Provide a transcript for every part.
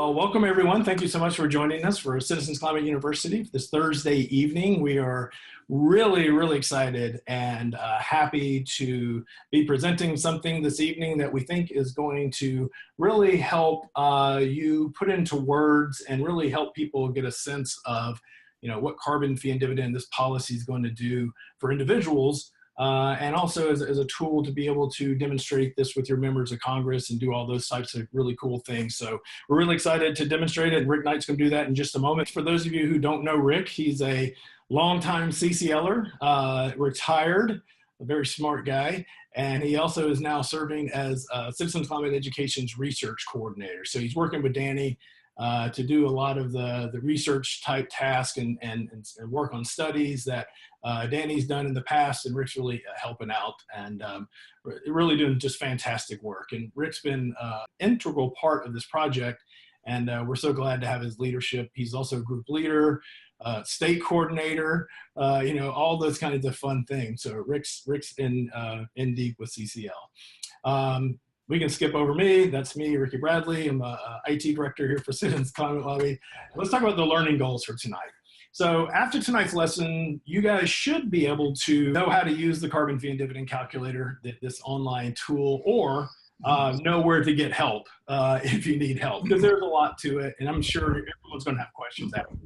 Well, welcome everyone. Thank you so much for joining us for Citizens Climate University this Thursday evening. We are really excited and happy to be presenting something this evening that we think is going to really help you put into words and really help people get a sense of, what carbon fee and dividend this policy is going to do for individuals. And also as a tool to be able to demonstrate this with your members of Congress and do all those types of really cool things. So we're really excited to demonstrate it. Rick Knight's going to do that in just a moment. For those of you who don't know Rick, he's a longtime CCLer, retired, a very smart guy. And he also is now serving as Citizens Climate Education's research coordinator. So he's working with Danny to do a lot of the research type tasks and work on studies that Danny's done in the past, and Rick's really helping out and really doing just fantastic work. And Rick's been an integral part of this project, and we're so glad to have his leadership. He's also a group leader, state coordinator, all those kinds of fun things. So Rick's in deep with CCL. We can skip over me. That's me, Ricky Bradley. I'm a IT director here for Citizens Climate Lobby. Let's talk about the learning goals for tonight. So after tonight's lesson, you guys should be able to know how to use the carbon fee and dividend calculator, this online tool, or know where to get help if you need help, because there's a lot to it, and I'm sure everyone's going to have questions after.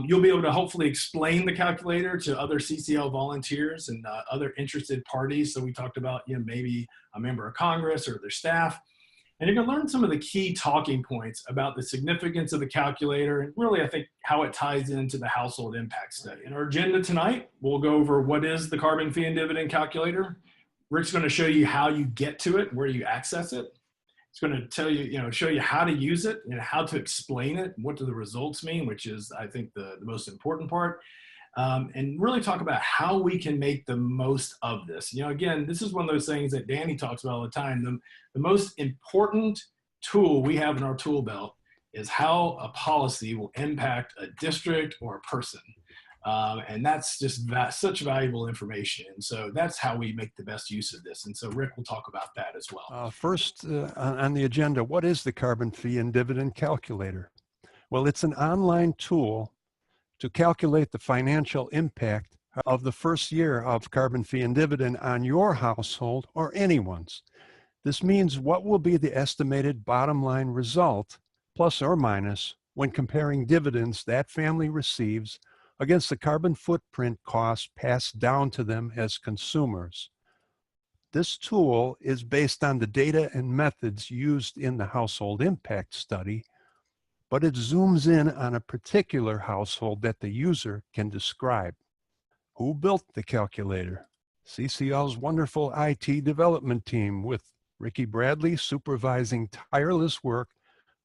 You'll be able to hopefully explain the calculator to other CCL volunteers and other interested parties. So we talked about, maybe a member of Congress or their staff. And you're going to learn some of the key talking points about the significance of the calculator and really, I think, how it ties into the household impact study. In our agenda tonight, we'll go over what is the carbon fee and dividend calculator. Rick's going to show you how you get to it, where you access it. It's going to tell you, show you how to use it, how to explain it, what do the results mean, which is, I think, the most important part. And really talk about how we can make the most of this. Again, this is one of those things that Danny talks about all the time. The most important tool we have in our tool belt is how a policy will impact a district or a person. And that's just such valuable information. And so that's how we make the best use of this. And so Rick will talk about that as well. First on the agenda, what is the carbon fee and dividend calculator? Well, it's an online tool to calculate the financial impact of the first year of carbon fee and dividend on your household or anyone's. This means what will be the estimated bottom line result, plus or minus, when comparing dividends that family receives against the carbon footprint costs passed down to them as consumers. This tool is based on the data and methods used in the household impact study, but it zooms in on a particular household that the user can describe. Who built the calculator? CCL's wonderful IT development team, with Ricky Bradley supervising tireless work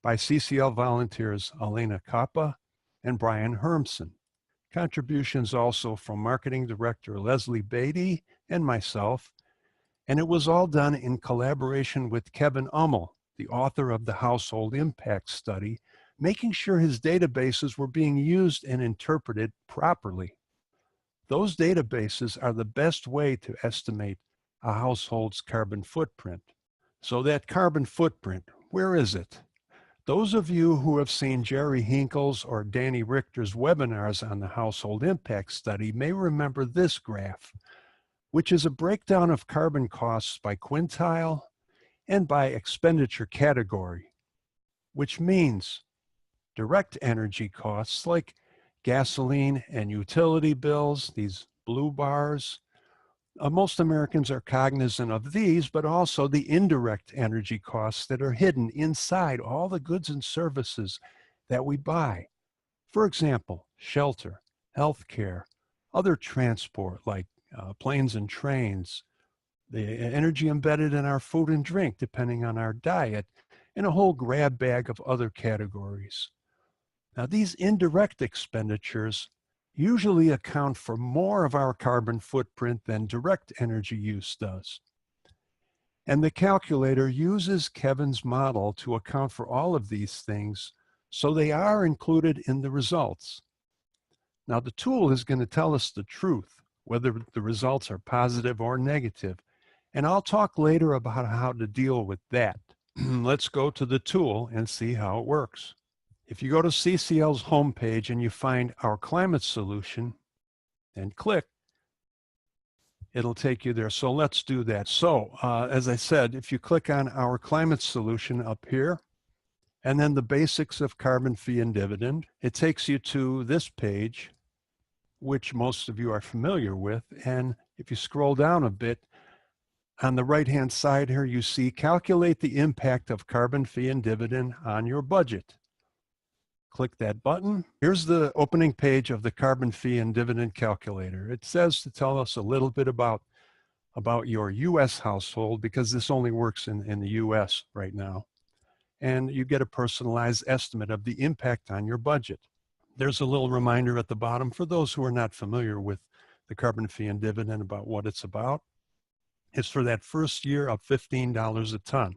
by CCL volunteers Elena Kappa and Brian Hermson. Contributions also from Marketing Director Leslie Beatty and myself, and it was all done in collaboration with Kevin Ummel, the author of the Household Impact Study, making sure his databases were being used and interpreted properly. Those databases are the best way to estimate a household's carbon footprint. So that carbon footprint, where is it? Those of you who have seen Jerry Hinkle's or Danny Richter's webinars on the Household Impact Study may remember this graph, which is a breakdown of carbon costs by quintile and by expenditure category, which means direct energy costs like gasoline and utility bills, these blue bars. Most Americans are cognizant of these, but also the indirect energy costs that are hidden inside all the goods and services that we buy. For example, shelter, healthcare, other transport like planes and trains, the energy embedded in our food and drink depending on our diet, and a whole grab bag of other categories. Now, these indirect expenditures usually account for more of our carbon footprint than direct energy use does. And the calculator uses Kevin's model to account for all of these things, so they are included in the results. Now, the tool is going to tell us the truth, whether the results are positive or negative, and I'll talk later about how to deal with that. let's go to the tool and see how it works. If you go to CCL's homepage and you find our climate solution and click, it'll take you there. So let's do that. So as I said, if you click on our climate solution up here, and then the basics of carbon fee and dividend, it takes you to this page, which most of you are familiar with. And if you scroll down a bit, on the right-hand side here, you see calculate the impact of carbon fee and dividend on your budget. Click that button. Here's the opening page of the carbon fee and dividend calculator. It says to tell us a little bit about your US household, because this only works in the US right now. And you get a personalized estimate of the impact on your budget. There's a little reminder at the bottom for those who are not familiar with the carbon fee and dividend about what it's about. It's for that first year of $15 a ton.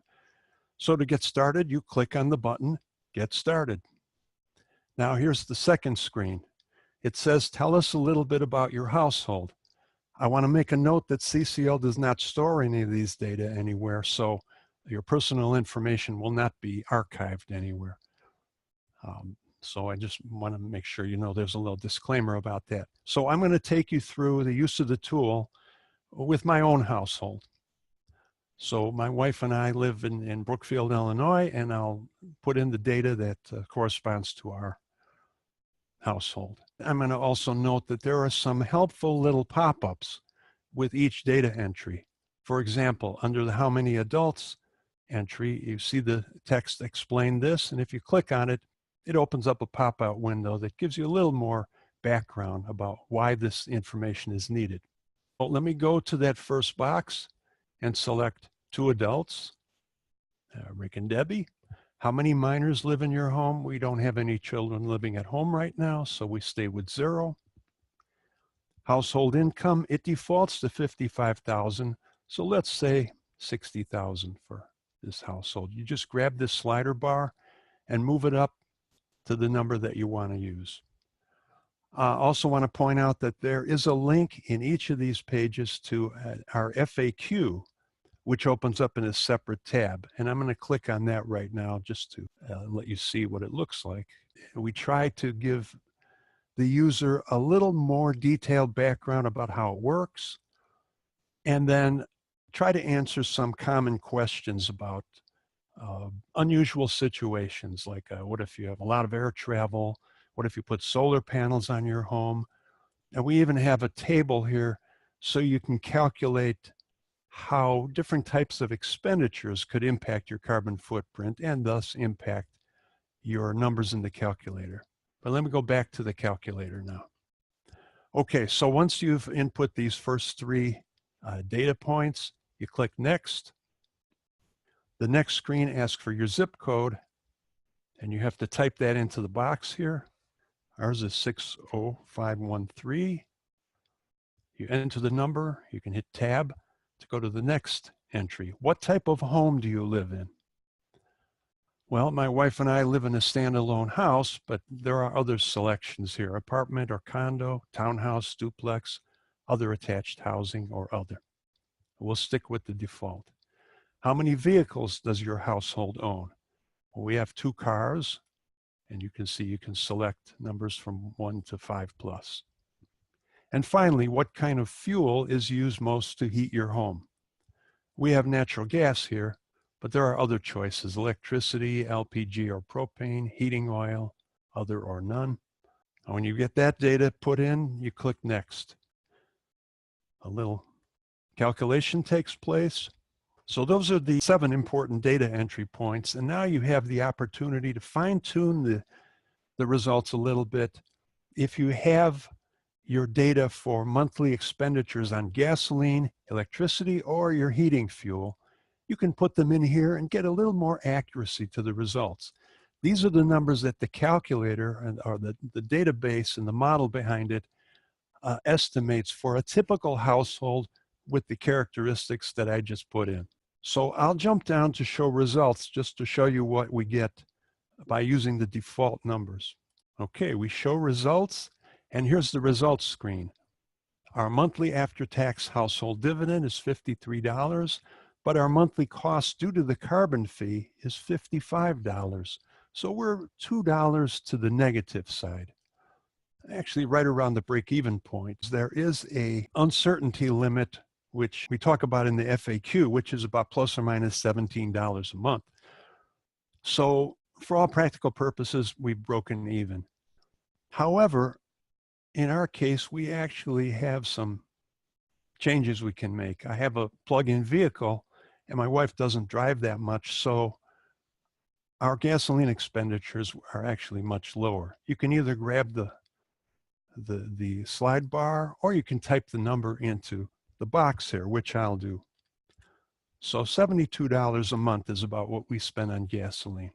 So to get started, you click on the button, Get Started. Now here's the second screen. It says, tell us a little bit about your household. I want to make a note that CCL does not store any of these data anywhere, so your personal information will not be archived anywhere. So I just want to make sure you know there's a little disclaimer about that. So I'm going to take you through the use of the tool with my own household. So my wife and I live in Brookfield, Illinois, and I'll put in the data that corresponds to our household. I'm going to also note that there are some helpful little pop-ups with each data entry. For example, under the how many adults entry, you see the text explain this, and if you click on it, it opens up a pop-out window that gives you a little more background about why this information is needed. Well, let me go to that first box and select 2 adults, Rick and Debbie. How many minors live in your home? We don't have any children living at home right now, so we stay with 0. Household income, it defaults to $55,000, so let's say $60,000 for this household. You just grab this slider bar and move it up to the number that you want to use. I also want to point out that there is a link in each of these pages to our FAQ, which opens up in a separate tab. And I'm going to click on that right now just to let you see what it looks like. We try to give the user a little more detailed background about how it works, and then try to answer some common questions about unusual situations, like what if you have a lot of air travel? What if you put solar panels on your home? And we even have a table here so you can calculate how different types of expenditures could impact your carbon footprint and thus impact your numbers in the calculator. But let me go back to the calculator now. Okay, so once you've input these first 3 data points, you click Next. The next screen asks for your zip code, and you have to type that into the box here. Ours is 60513. You enter the number, you can hit Tab to go to the next entry. What type of home do you live in? Well, my wife and I live in a standalone house, but there are other selections here: apartment or condo, townhouse, duplex, other attached housing, or other. We'll stick with the default. How many vehicles does your household own? Well, we have 2 cars, and you can see you can select numbers from 1 to 5 plus. And finally, what kind of fuel is used most to heat your home? We have natural gas here, but there are other choices: electricity, LPG or propane, heating oil, other or none. And when you get that data put in, you click Next. A little calculation takes place. So those are the 7 important data entry points. And now you have the opportunity to fine-tune the results a little bit. If you have your data for monthly expenditures on gasoline, electricity, or your heating fuel, you can put them in here and get a little more accuracy to the results. These are the numbers that the calculator or the database and the model behind it estimates for a typical household with the characteristics that I just put in. So I'll jump down to show results just to show you what we get by using the default numbers. Okay, we show results, and here's the results screen. Our monthly after-tax household dividend is $53. but our monthly cost due to the carbon fee is $55. So we're $2 to the negative side. Actually, right around the break-even point. There is a uncertainty limit, which we talk about in the FAQ, which is about plus or minus $17 a month. So for all practical purposes, we've broken even. However, in our case, we actually have some changes we can make. I have a plug-in vehicle and my wife doesn't drive that much, so our gasoline expenditures are actually much lower. You can either grab the slide bar, or you can type the number into the box here, which I'll do. So $72 a month is about what we spend on gasoline.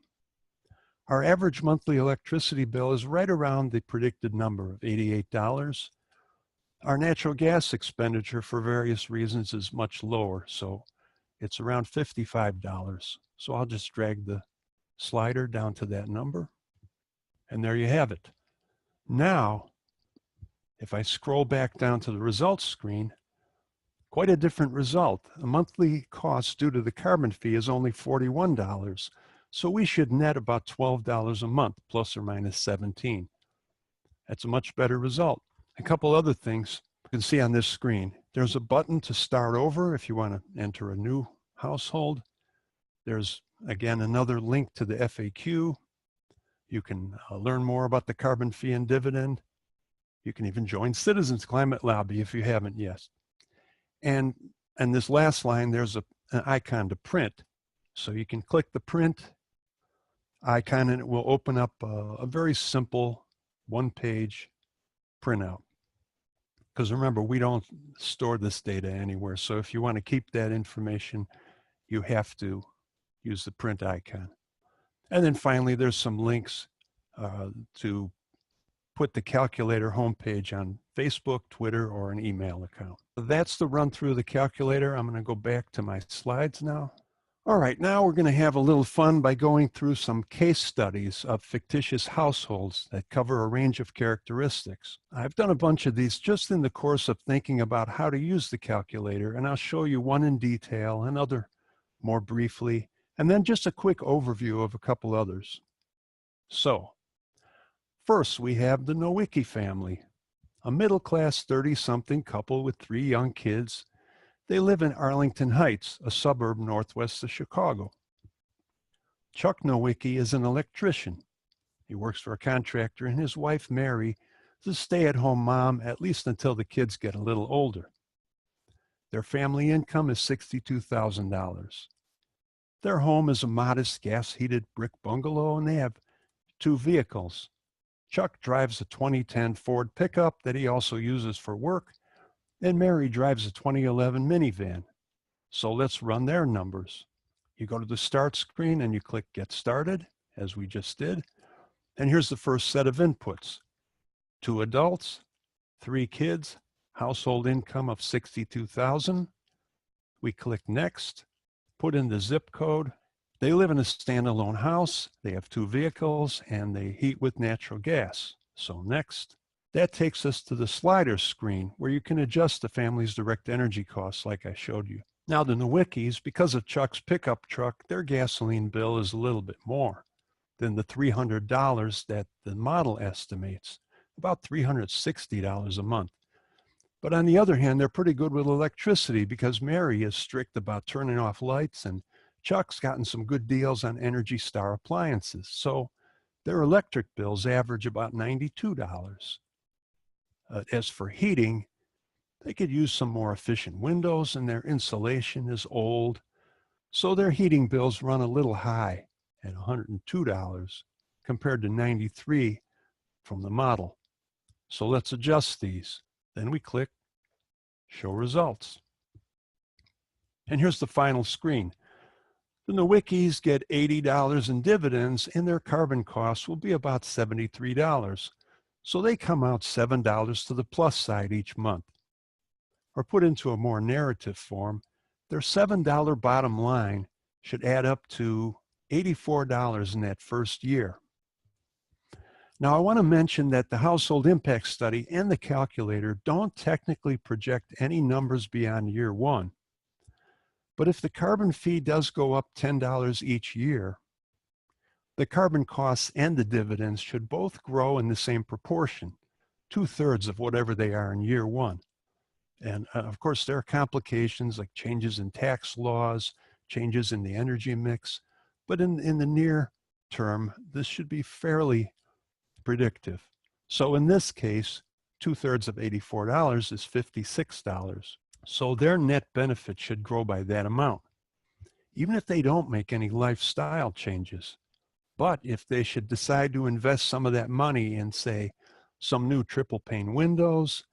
Our average monthly electricity bill is right around the predicted number of $88. Our natural gas expenditure for various reasons is much lower, so it's around $55. So I'll just drag the slider down to that number, and there you have it. Now, if I scroll back down to the results screen, quite a different result. The monthly cost due to the carbon fee is only $41. So we should net about $12 a month, plus or minus 17. That's a much better result. A couple other things you can see on this screen. There's a button to start over if you want to enter a new household. There's, again, another link to the FAQ. You can learn more about the carbon fee and dividend. You can even join Citizens Climate Lobby if you haven't yet. And this last line, there's an icon to print. So you can click the print icon and it will open up a very simple one-page printout. Because remember, we don't store this data anywhere. So if you want to keep that information, you have to use the print icon. And then finally, there's some links to put the calculator homepage on Facebook, Twitter, or an email account. That's the run through the calculator. I'm going to go back to my slides now. All right, now we're going to have a little fun by going through some case studies of fictitious households that cover a range of characteristics. I've done a bunch of these just in the course of thinking about how to use the calculator, and I'll show you one in detail, another more briefly, and then just a quick overview of a couple others. So, first, we have the Nawicki family, a middle-class 30-something couple with 3 young kids. They live in Arlington Heights, a suburb northwest of Chicago. Chuck Nawicki is an electrician. He works for a contractor, and his wife, Mary, is a stay-at-home mom, at least until the kids get a little older. Their family income is $62,000. Their home is a modest gas-heated brick bungalow, and they have 2 vehicles. Chuck drives a 2010 Ford pickup that he also uses for work, and Mary drives a 2011 minivan. So let's run their numbers. You go to the start screen and you click Get Started, as we just did. And here's the first set of inputs. 2 adults, 3 kids, household income of $62,000. We click Next, put in the zip code. They live in a standalone house, they have 2 vehicles, and they heat with natural gas. So next. That takes us to the slider screen where you can adjust the family's direct energy costs like I showed you. Now the Nawickis, because of Chuck's pickup truck, their gasoline bill is a little bit more than the $300 that the model estimates, about $360 a month. But on the other hand, they're pretty good with electricity because Mary is strict about turning off lights and Chuck's gotten some good deals on Energy Star appliances. So their electric bills average about $92. As for heating, they could use some more efficient windows and their insulation is old. So their heating bills run a little high at $102 compared to $93 from the model. So let's adjust these. Then we click Show Results. And here's the final screen. The Nawickis get $80 in dividends and their carbon costs will be about $73. So they come out $7 to the plus side each month. Or put into a more narrative form, their $7 bottom line should add up to $84 in that first year. Now I want to mention that the household impact study and the calculator don't technically project any numbers beyond year 1. But if the carbon fee does go up $10 each year, the carbon costs and the dividends should both grow in the same proportion, 2/3 of whatever they are in year one. And of course, there are complications like changes in tax laws, changes in the energy mix. But in the near term, this should be fairly predictive. So in this case, 2/3 of $84 is $56. So their net benefit should grow by that amount, even if they don't make any lifestyle changes. But if they should decide to invest some of that money in, say, some new triple pane windows,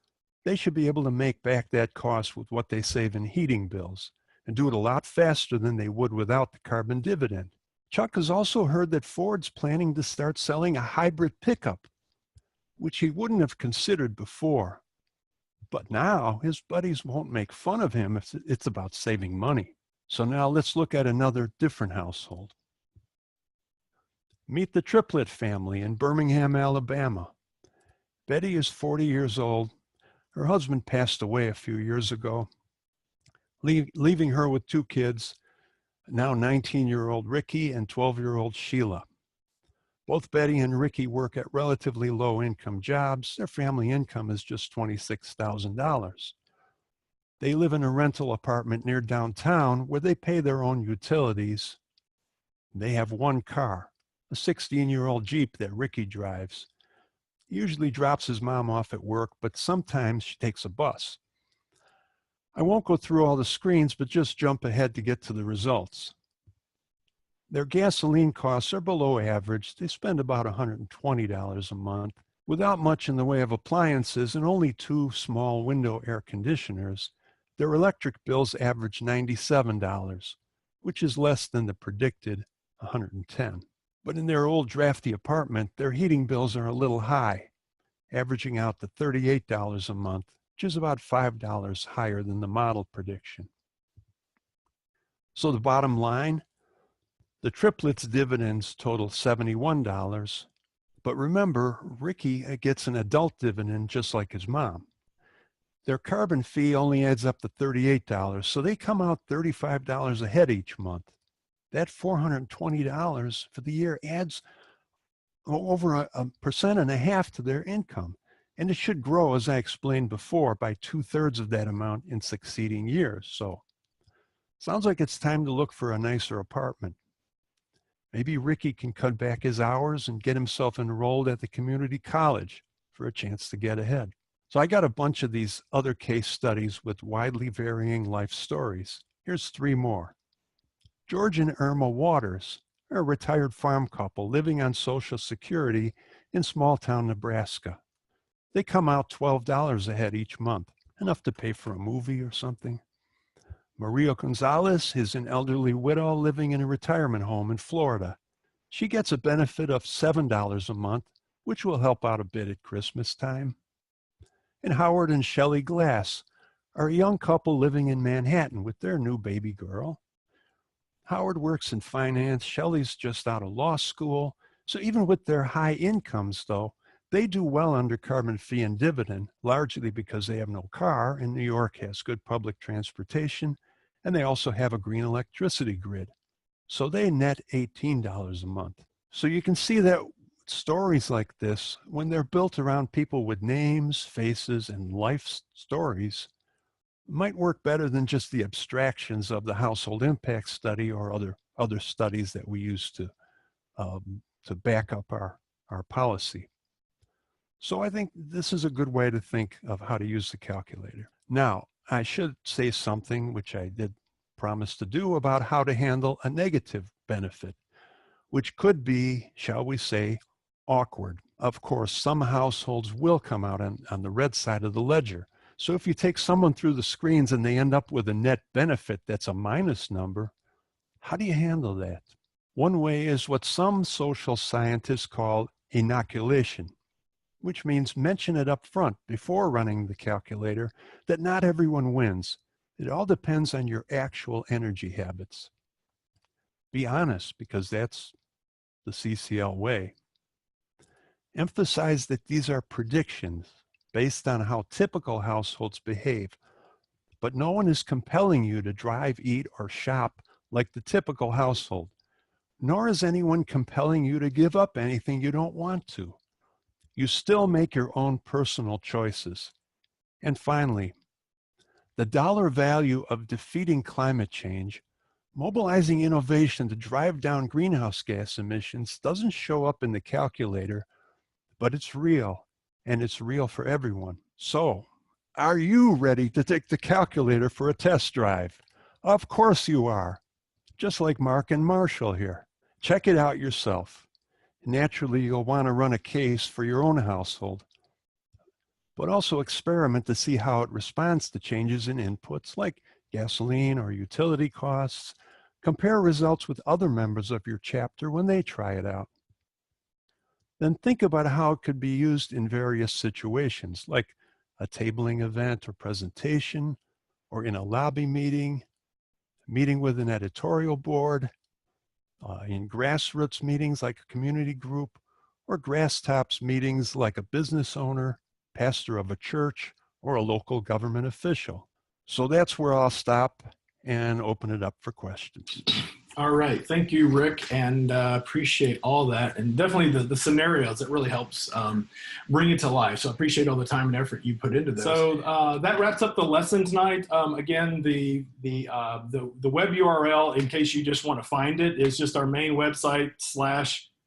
they should be able to make back that cost with what they save in heating bills and do it a lot faster than they would without the carbon dividend. Chuck has also heard that Ford's planning to start selling a hybrid pickup, which he wouldn't have considered before. But now his buddies won't make fun of him if it's about saving money. So now let's look at another different household. Meet the Triplett family in Birmingham, Alabama. Betty is 40 years old. Her husband passed away a few years ago, leaving her with two kids, now 19-year-old Ricky and 12-year-old Sheila. Both Betty and Ricky work at relatively low-income jobs. Their family income is just $26,000. They live in a rental apartment near downtown where they pay their own utilities. They have one car, a 16-year-old Jeep that Ricky drives. He usually drops his mom off at work, but sometimes she takes a bus. I won't go through all the screens, but just jump ahead to get to the results. Their gasoline costs are below average. They spend about $120 a month without much in the way of appliances and only 2 small window air conditioners. Their electric bills average $97, which is less than the predicted $110. But in their old drafty apartment, their heating bills are a little high, averaging out to $38 a month, which is about $5 higher than the model prediction. So the bottom line, the triplets' dividends total $71. But remember, Ricky gets an adult dividend just like his mom. Their carbon fee only adds up to $38, so they come out $35 ahead each month. That $420 for the year adds over 1.5% to their income. And it should grow, as I explained before, by 2/3 of that amount in succeeding years. So sounds like it's time to look for a nicer apartment. Maybe Ricky can cut back his hours and get himself enrolled at the community college for a chance to get ahead. So I got a bunch of these other case studies with widely varying life stories. Here's 3 more. George and Irma Waters are a retired farm couple living on Social Security in small-town Nebraska. They come out $12 ahead each month, enough to pay for a movie or something. Maria Gonzalez is an elderly widow living in a retirement home in Florida. She gets a benefit of $7 a month, which will help out a bit at Christmas time. And Howard and Shelley Glass are a young couple living in Manhattan with their new baby girl. Howard works in finance. Shelley's just out of law school. So even with their high incomes, though, they do well under carbon fee and dividend, largely because they have no car and New York has good public transportation, and they also have a green electricity grid. So they net $18 a month. So you can see that stories like this, when they're built around people with names, faces, and life stories, might work better than just the abstractions of the household impact study or other studies that we use to back up our policy. So I think this is a good way to think of how to use the calculator. Now, I should say something, which I did promise to do, about how to handle a negative benefit, which could be, shall we say, awkward. Of course, some households will come out on the red side of the ledger. So if you take someone through the screens and they end up with a net benefit that's a minus number, how do you handle that? One way is what some social scientists call inoculation, which means mention it up front before running the calculator that not everyone wins. It all depends on your actual energy habits. Be honest, because that's the CCL way. Emphasize that these are predictions based on how typical households behave. but no one is compelling you to drive, eat, or shop like the typical household, nor is anyone compelling you to give up anything you don't want to. You still make your own personal choices. And finally, the dollar value of defeating climate change, mobilizing innovation to drive down greenhouse gas emissions, doesn't show up in the calculator, but it's real, and it's real for everyone. So, are you ready to take the calculator for a test drive? Of course you are, just like Mark and Marshall here. Check it out yourself. Naturally, you'll want to run a case for your own household, but also experiment to see how it responds to changes in inputs like gasoline or utility costs. Compare results with other members of your chapter when they try it out. Then think about how it could be used in various situations, like a tabling event or presentation, or in a lobby meeting, meeting with an editorial board, in grassroots meetings like a community group, or grass tops meetings like a business owner, pastor of a church, or a local government official. So that's where I'll stop and open it up for questions. All right. Thank you, Rick, and appreciate all that. And definitely the scenarios, that really helps bring it to life. So I appreciate all the time and effort you put into this. So that wraps up the lesson tonight. Again, the web URL, in case you just want to find it, is just our main website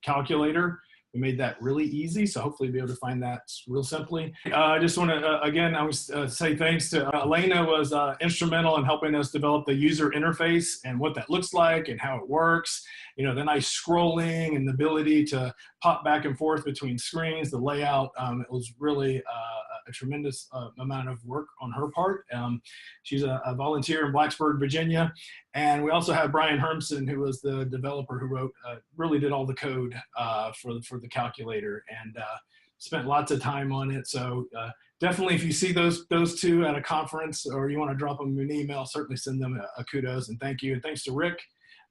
/calculator. We made that really easy, so hopefully you'll be able to find that real simply. I just want to, again, I would say thanks to Elena, was instrumental in helping us develop the user interface and what that looks like and how it works. You know, the nice scrolling and the ability to pop back and forth between screens, the layout. It was really a tremendous amount of work on her part. She's a volunteer in Blacksburg, Virginia. And we also have Brian Hermson, who was the developer who wrote, really did all the code for the calculator, and spent lots of time on it. So definitely, if you see those two at a conference, or you want to drop them an email, certainly send them a kudos and thank you. And thanks to Rick,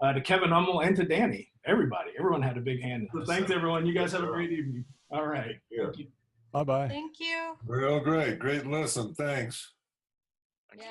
to Kevin Hummel, and to Danny. Everyone had a big hand. So thanks, everyone. You guys have a great evening. All right. Yeah. Thank you. Bye-bye. Thank you. Real great. Great lesson. Thanks. Yeah.